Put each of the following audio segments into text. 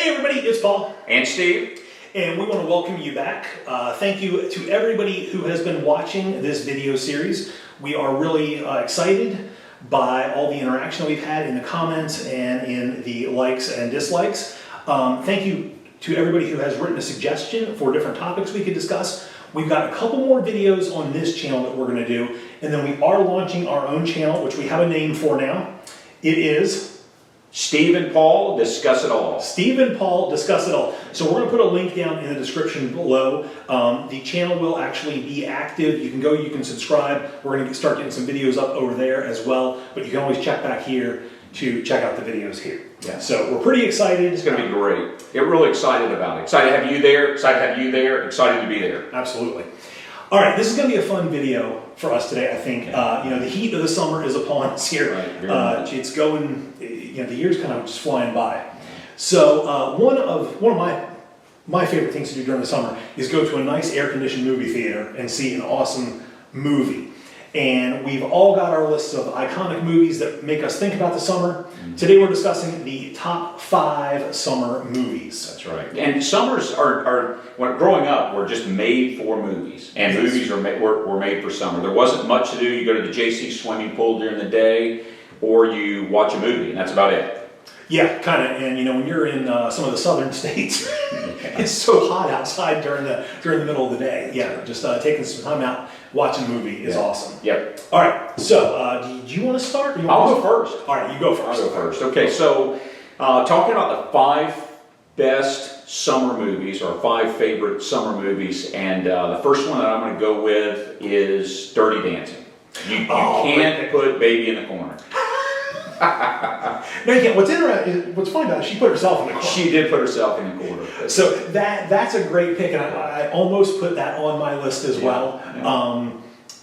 Hey everybody, it's Paul. And Steve. And we want to welcome you back. Thank you to everybody who has been watching this video series. We are really excited by all the interaction that we've had in the comments and in the likes and dislikes. Thank you to everybody who has written a suggestion for different topics we could discuss. We've got a couple more videos on this channel that we're going to do, and then we are launching our own channel, which we have a name for now. It is Steve and Paul Discuss It All. Steve and Paul Discuss It All. So we're going to put a link down in the description below. The channel will actually be active. You can go, you can subscribe. We're going to start getting some videos up over there as well, but you can always check back here to check out the videos here. Yeah. So we're pretty excited. It's going to be great. Get really excited about it. Excited to have you there. Excited to have you there. Excited to be there. Absolutely. All right, this is going to be a fun video for us today, I think. The heat of the summer is upon us here. Right, it's going, the year's kind of just flying by. So one of my favorite things to do during the summer is go to a nice air-conditioned movie theater and see an awesome movie. And we've all got our lists of iconic movies that make us think about the summer. Today we're discussing the top 5 summer movies. That's right. And summers are when growing up, were just made for movies. And Yes. movies were made for summer. There wasn't much to do. You go to the JC swimming pool during the day, or you watch a movie, and that's about it. Yeah, kind of. And when you're in some of the southern states, it's so hot outside during the middle of the day. Yeah, just taking some time out, watching a movie is awesome. Yep. All right. So, do you want to start? I'll go first. All right, you go first. I'll go first. Okay, so talking about the 5 best summer movies, or 5 favorite summer movies, and the first one that I'm going to go with is Dirty Dancing. You can't put Baby in the corner. No, you can't. What's funny about it, she put herself in the corner. She did put herself in the corner. So that's a great pick, and I almost put that on my list as well. Yeah.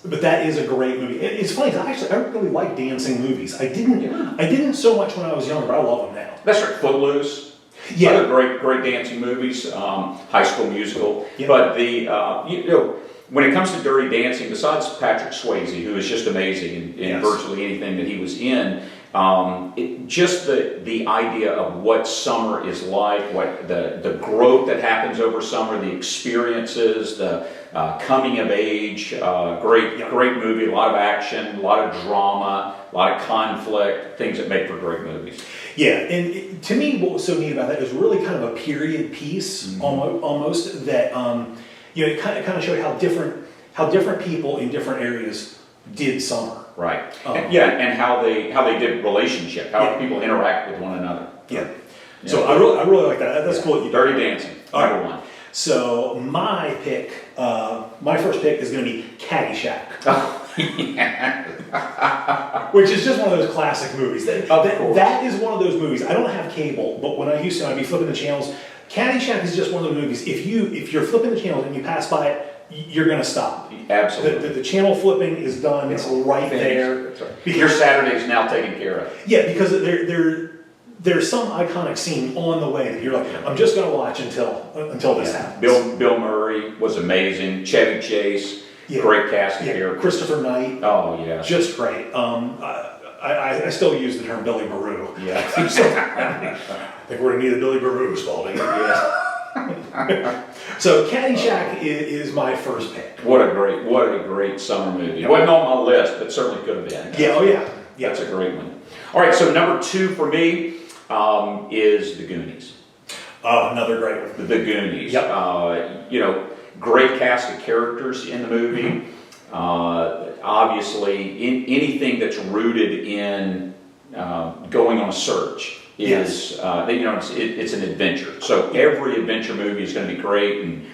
But that is a great movie. It's funny, because I really like dancing movies. I didn't so much when I was younger, but I love them now. That's right. Footloose. Yeah. Other great dancing movies. High School Musical. Yeah. But when it comes to Dirty Dancing, besides Patrick Swayze, who is just amazing in virtually anything that he was in, just the idea of what summer is like, what the growth that happens over summer, the experiences, the coming of age, great movie, a lot of action, a lot of drama, a lot of conflict, things that make for great movies. Yeah, and to me, what was so neat about that is really kind of a period piece, almost that it kind of showed how different people in different areas did summer. Right. And how they did relationship, how people interact with one another. Yeah. So I really like that. That's cool. Dirty Dancing. Number 1. So my first pick is going to be Caddyshack. Which is just one of those classic movies. That is one of those movies. I don't have cable, but when I used to, I'd be flipping the channels. Caddyshack is just one of those movies. If you're flipping the channels and you pass by it, you're going to stop. Absolutely. The channel flipping is done. It's right there. That's right. Your Saturday is now taken care of. Yeah, because there's some iconic scene on the way that you're like, I'm just going to watch until this happens. Bill Murray was amazing. Chevy Chase, great cast of characters. Christopher Knight. Oh yeah, just great. I still use the term Billy Baru. Yeah. I think we're going to need a Billy Baru, Spalding. Yeah. So Caddyshack is my first pick. What a great summer movie. It wasn't on my list, but certainly could have been. Yeah. That's a great one. All right, so number 2 for me is The Goonies. Another great one. The Goonies. Yep. Great cast of characters in the movie. Obviously, anything that's rooted in going on a search is it's an adventure. So every adventure movie is going to be great, and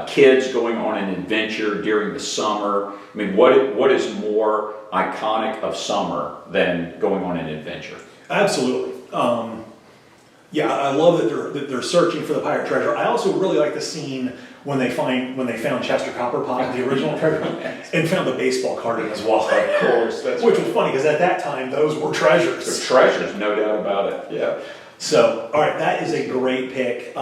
kids going on an adventure during the summer. I mean, what is more iconic of summer than going on an adventure? Absolutely. I love that they're searching for the pirate treasure. I also really like the scene when they found Chester Copperpot, the original treasure, and found the baseball card in his wallet. Of course, which was funny because at that time those were treasures. They're treasures, no doubt about it. Yeah. So, all right, that is a great pick.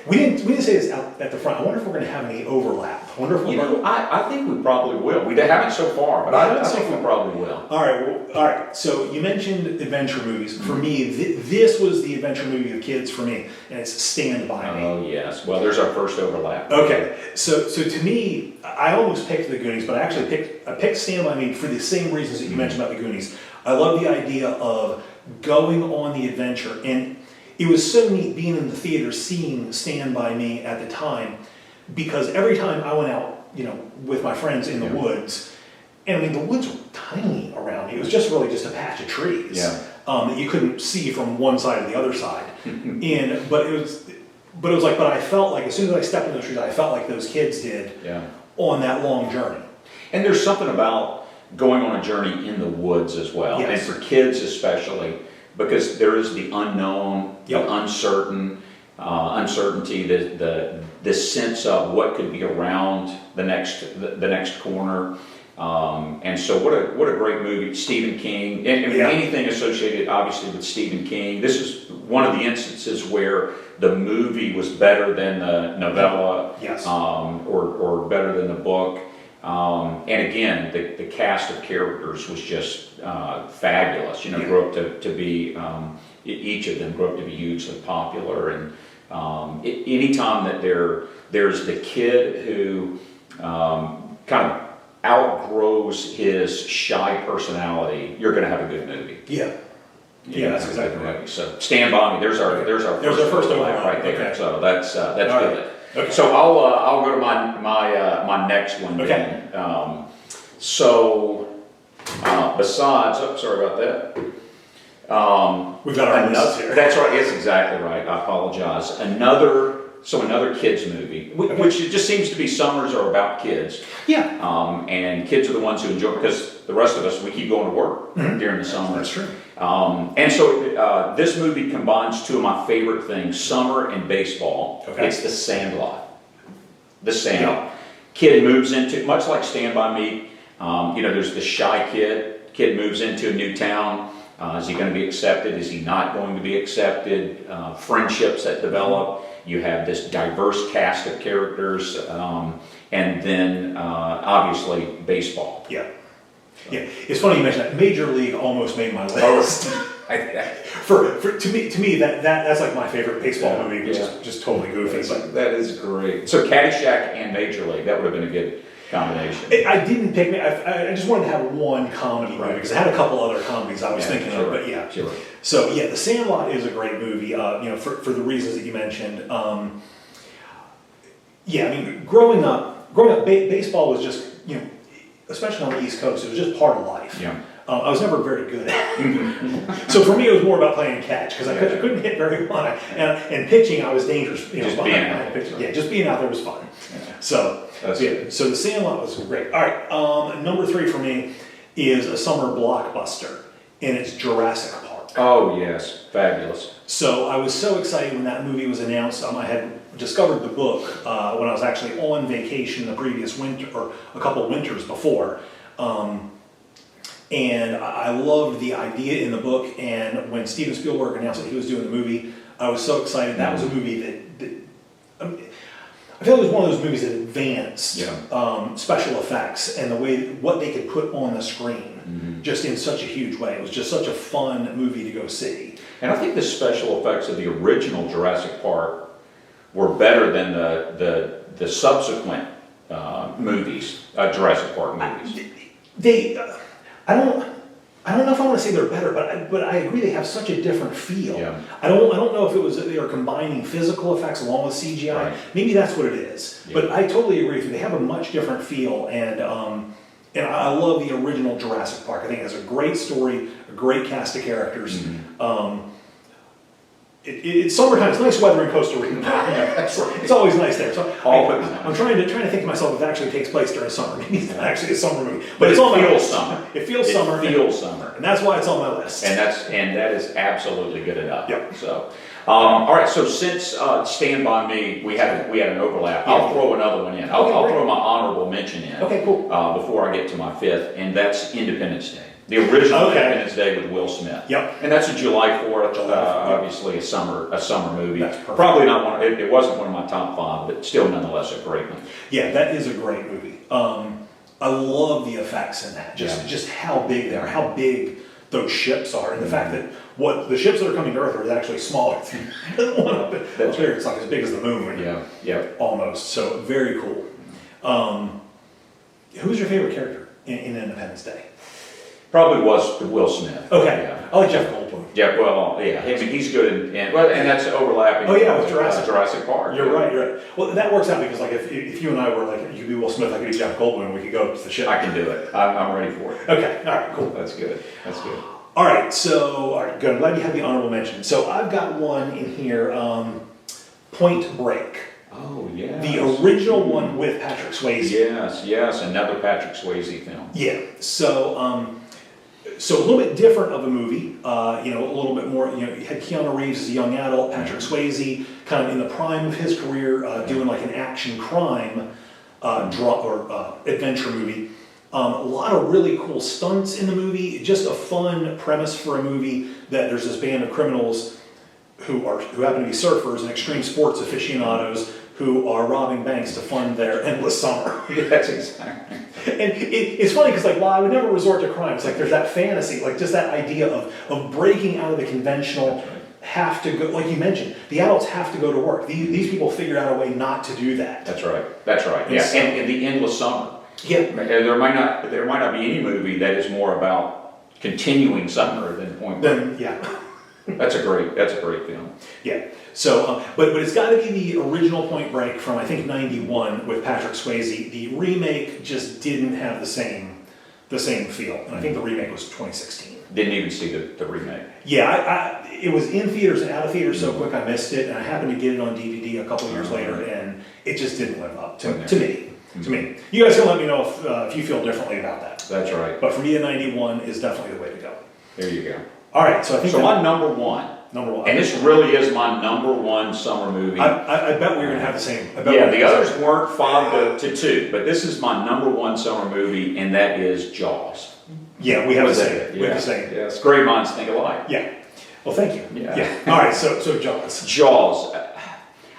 We didn't say this out at the front. I wonder if we're going to have any overlap. I wonder if I think we probably will. We haven't so far, but I think we probably will. All right. So you mentioned adventure movies. For me, this was the adventure movie of kids for me, and it's Stand By Me. Oh yes. Well, there's our first overlap. Okay. So to me, I almost picked the Goonies, but I actually picked Stand By Me for the same reasons that you mentioned about the Goonies. I love the idea of going on the adventure, and it was so neat being in the theater seeing Stand By Me at the time, because every time I went out, with my friends in the woods, and I mean the woods were tiny around me. It was just really just a patch of trees that you couldn't see from one side to the other side. But I felt like as soon as I stepped in those trees, I felt like those kids did on that long journey. And there's something about going on a journey in the woods as well, and for kids especially, because there is the unknown, the uncertainty, the sense of what could be around the next corner. And so what a great movie. Stephen King, and anything associated obviously with Stephen King. This is one of the instances where the movie was better than the novella, or better than the book. And again, the cast of characters was just fabulous. Grew up to be, each of them grew up to be hugely popular. And anytime that there's the kid who kind of outgrows his shy personality, you're going to have a good movie. That's exactly right. So Stand By Me. There's our first overlap right there. Okay. So that's good. Right. Okay. So I'll go to my next one. Okay. Then. Besides, sorry about that. We've got our notes here. That's right. It's exactly right. I apologize. Another kids movie, which it just seems to be summers are about kids. And kids are the ones who enjoy, because the rest of us, we keep going to work during the summer. That's true. And so this movie combines two of my favorite things, summer and baseball. Okay. It's The Sandlot. The Sandlot. Kid moves into, much like Stand By Me, there's the shy kid moves into a new town. Is he going to be accepted? Is he not going to be accepted? Friendships that develop. You have this diverse cast of characters, and then obviously baseball. It's funny you mentioned that. Major League almost made my list. To me that's like my favorite baseball movie, which is just totally goofy. That is great. So Caddyshack and Major League, that would have been a good combination. I didn't pick. I just wanted to have one comedy movie because I had a couple other comedies I was thinking of. But sure. So The Sandlot is a great movie. For the reasons that you mentioned. Growing up, baseball was just especially on the East Coast, it was just part of life. I was never very good at it. So for me, it was more about playing catch because I couldn't hit very well. And pitching, I was dangerous. Just being out there. Just being out there was fun. So The Sandlot was great. All right, number 3 for me is a summer blockbuster, and it's Jurassic Park. Oh yes, fabulous. So I was so excited when that movie was announced. I had discovered the book when I was actually on vacation the previous winter, or a couple winters before. And I loved the idea in the book, and when Steven Spielberg announced that he was doing the movie, I was so excited. That was a movie I feel it was one of those movies that advanced special effects and what they could put on the screen just in such a huge way. It was just such a fun movie to go see. And I think the special effects of the original Jurassic Park were better than the subsequent movies, Jurassic Park movies. I don't know if I want to say they're better, but I agree they have such a different feel. I don't know if it was that they are combining physical effects along with CGI. Right. Maybe that's what it is. But I totally agree with you. They have a much different feel, and I love the original Jurassic Park. I think it has a great story, a great cast of characters. It's summertime. It's nice weather in Costa Rica. It's always nice there. So I'm trying to think to myself if it actually takes place during summer. Maybe it's not actually a summer movie, but it's on my list. Summer. It feels summer. It feels summer, and that's why it's on my list. And that is absolutely good enough. Yep. So, all right. So since Stand By Me, we had an overlap. I'll throw another one in. I'll throw my honorable mention in. Okay, cool. Before I get to my 5th, and that's Independence Day. The original Okay. Independence Day with Will Smith. Yep. And that's a July 4th, July 4th, yep. obviously a summer movie. That's perfect. Probably not one. It wasn't one of my top 5, but still nonetheless a great one. Yeah, that is a great movie. I love the effects in that. Just how big they are, how big those ships are, and the fact that what the ships that are coming to Earth are actually smaller than the one up there. It's like as big as the moon. Yeah. Almost. So very cool. Who's your favorite character in Independence Day? Probably was Will Smith. Okay. Yeah. I like Jeff Goldblum. Yeah, well, yeah. I mean, he's good and that's overlapping. Oh yeah, with Jurassic Park. You're right. Well, that works out because like if you and I were like, you could be Will Smith, I could be Jeff Goldblum, and we could go to the ship. I can do it. I'm ready for it. Okay. All right. Cool. That's good. All right. So, all right. Good. I'm glad you had the honorable mention. So I've got one in here. Point Break. Oh yeah. The original one with Patrick Swayze. Yes. Another Patrick Swayze film. Yeah. So a little bit different of a movie, a little bit more, you had Keanu Reeves as a young adult, Patrick Swayze kind of in the prime of his career, doing like an action crime adventure movie. A lot of really cool stunts in the movie, just a fun premise for a movie that there's this band of criminals who happen to be surfers and extreme sports aficionados who are robbing banks to fund their endless summer. That's exactly. And it's funny because, like, while I would never resort to crime, it's like there's that fantasy, like just that idea of breaking out of the conventional, have to go, like you mentioned, the adults have to go to work. These people figured out a way not to do that. That's right. Yeah, and the endless summer. Yeah. There might not be any movie that is more about continuing summer than Point Break. Yeah. That's a great film. Yeah. So, but it's got to be the original Point Break from I think '91 with Patrick Swayze. The remake just didn't have the same feel, and I think the remake was 2016. Didn't even see the remake. Yeah, it was in theaters and out of theaters so quick I missed it, and I happened to get it on DVD a couple years later, and it just didn't live up to me. To me, you guys can let me know if you feel differently about that. That's right. But for me, '91 is definitely the way to go. There you go. All right, so I think my number one, and this really is my number one summer movie. I bet we're going to have the same. The others weren't 5 to 2, but this is my number one summer movie, and that is Jaws. Yeah, we have the same. We have the same. Yes, great minds think alike. Yeah. Well, thank you. Yeah. All right, so Jaws. Jaws,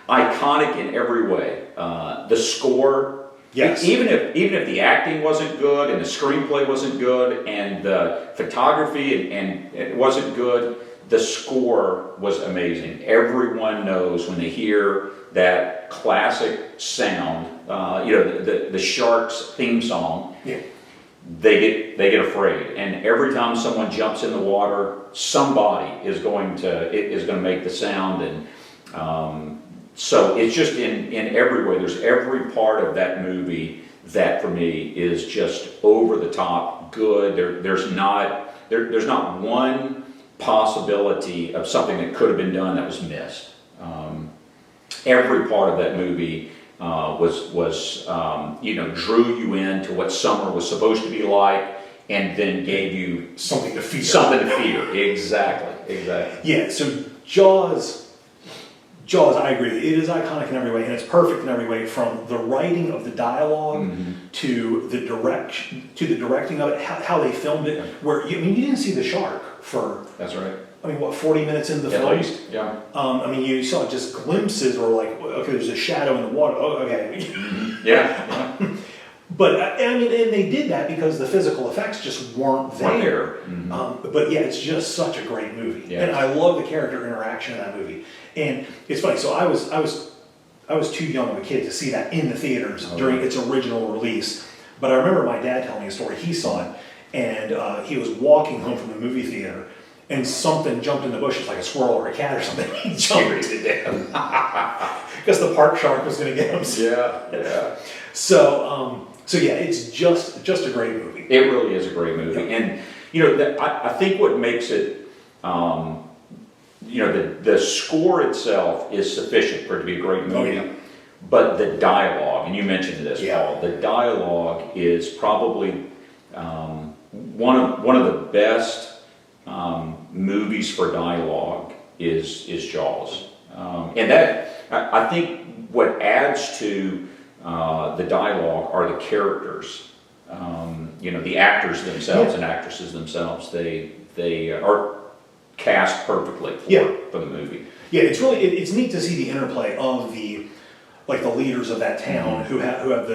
iconic in every way. The score. Yes. Even if the acting wasn't good and the screenplay wasn't good and the photography and it wasn't good, the score was amazing. Everyone knows when they hear that classic sound, the Sharks theme song. Yeah. They get afraid, and every time someone jumps in the water, somebody is going to make the sound, and so it's just in every way. There's every part of that movie that for me is just over the top good. There's not one possibility of something that could have been done that was missed. Every part of that movie drew you into what summer was supposed to be like, and then gave you something to fear. Exactly. Yeah. So Jaws, I agree. It is iconic in every way, and it's perfect in every way, from the writing of the dialogue to the directing of it, how they filmed it. Where you didn't see the shark for. That's right. 40 minutes into the film? At least, yeah. You saw just glimpses, or like, okay, there's a shadow in the water. Oh, okay. Yeah. But and they did that because the physical effects just weren't there. But yeah, it's just such a great movie, yes. And I love the character interaction in that movie. And it's funny. So I was too young of a kid to see that in the theaters during its original release. But I remember my dad telling me a story. He saw it, and he was walking home from the movie theater, and something jumped in the bushes, like a squirrel or a cat or something. He jumped to death because the park shark was going to get him. Yeah. So yeah, it's just a great movie. It really is a great movie, and I think what makes it, the score itself is sufficient for it to be a great movie, but the dialogue, and you mentioned this, Paul. The dialogue is probably one of the best movies for dialogue is Jaws, and that I think what adds to the dialogue are the characters. the actors themselves and actresses themselves, they are cast perfectly for the movie. Yeah, it's neat to see the interplay of the leaders of that town who have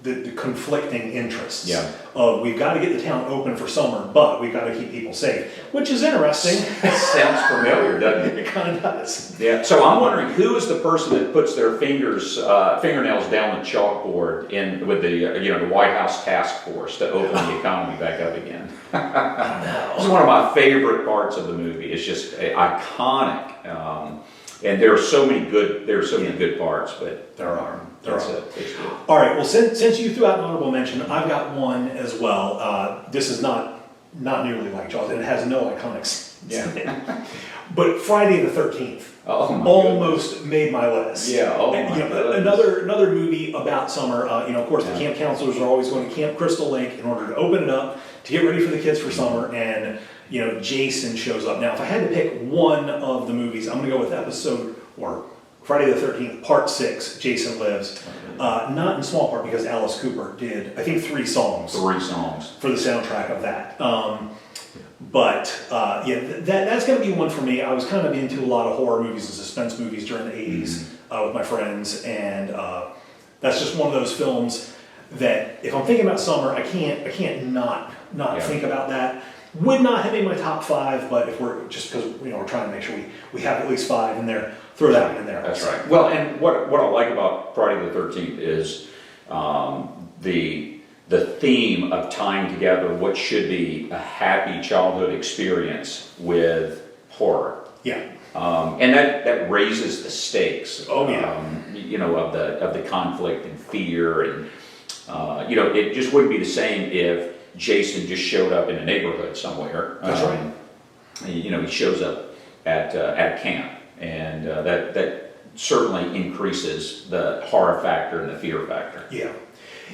the conflicting interests. Yeah. Of we've got to get the town open for summer, but we've got to keep people safe, which is interesting. Sounds familiar, doesn't it? It kind of does. Yeah. So I'm wondering, who is the person that puts their fingernails down the chalkboard with the White House task force to open the economy back up again? This is one of my favorite parts of the movie. It's just iconic. And there are so many good parts, but There are. It's good. All right. Well, since you threw out an honorable mention, I've got one as well. This is not nearly like Jaws, and it has no iconics. Yeah. But Friday the 13th almost made my list. Yeah. Oh And, my goodness. another movie about summer. Of course, the camp counselors are always going to Camp Crystal Lake in order to open it up to get ready for the kids for summer, and Jason shows up. Now, if I had to pick one of the movies, I'm going to go with Friday the 13th, Part 6, Jason Lives. Not in small part because Alice Cooper did, I think, 3 songs. 3 songs. For the soundtrack of that. That's going to be one for me. I was kind of into a lot of horror movies and suspense movies during the 80s with my friends, and that's just one of those films that if I'm thinking about summer, I can't not think about that. Would not have made my top 5, but if we're just because we're trying to make sure we have at least 5 in there, throw that one in there. That's right. Well, and what I like about Friday the 13th is the theme of tying together what should be a happy childhood experience with horror. Yeah. And that raises the stakes. Oh yeah. Of the conflict and fear, and it just wouldn't be the same if Jason just showed up in a neighborhood somewhere. That's right. He shows up at camp, and that certainly increases the horror factor and the fear factor. Yeah.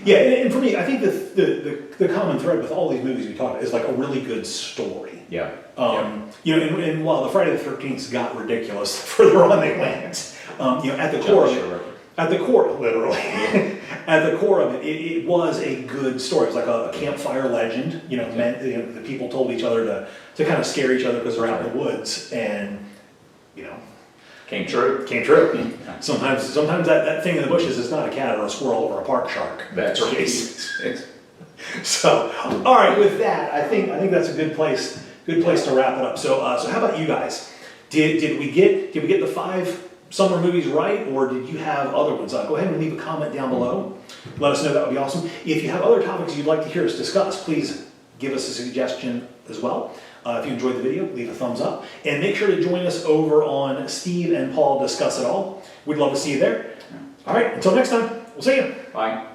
Yeah, and for me, I think the common thread with all these movies we talked about is like a really good story. Yeah. And while the Friday the 13th got ridiculous the further on they went, at the core of it, at the core of it, it was a good story. It was like a campfire legend. The people told each other to kind of scare each other because they're out in the woods, and Came true. Sometimes that thing in the bushes is not a cat or a squirrel or a park shark. That's right. So, all right, with that, I think that's a good place to wrap it up. So how about you guys? Did we get the 5 summer movies right, or did you have other ones? Go ahead and leave a comment down below. Let us know. That would be awesome. If you have other topics you'd like to hear us discuss, please give us a suggestion as well. If you enjoyed the video, leave a thumbs up. And make sure to join us over on Steve and Paul Discuss It All. We'd love to see you there. All right, until next time, we'll see you. Bye.